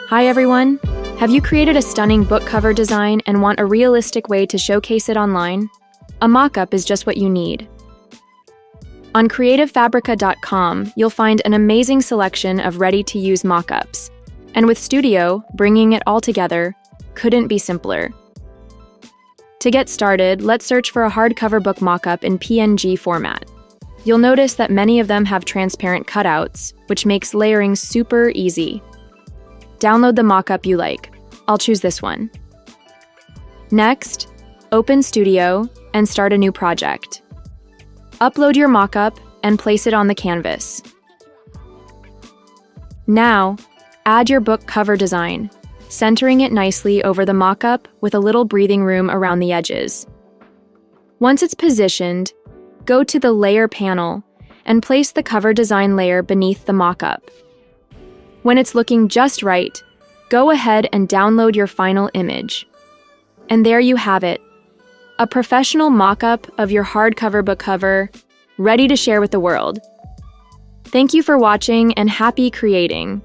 Hi everyone! Have you created a stunning book cover design and want a realistic way to showcase it online? A mock-up is just what you need. On creativefabrica.com, you'll find an amazing selection of ready-to-use mock-ups. And with Studio, bringing it all together couldn't be simpler. To get started, let's search for a hardcover book mock-up in PNG format. You'll notice that many of them have transparent cutouts, which makes layering super easy. Download the mock-up you like. I'll choose this one. Next, open Studio and start a new project. Upload your mock-up and place it on the canvas. Now, add your book cover design, centering it nicely over the mock-up with a little breathing room around the edges. Once it's positioned, go to the Layer panel and place the cover design layer beneath the mock-up. When it's looking just right, go ahead and download your final image. And there you have it, a professional mock-up of your hardcover book cover, ready to share with the world. Thank you for watching and happy creating!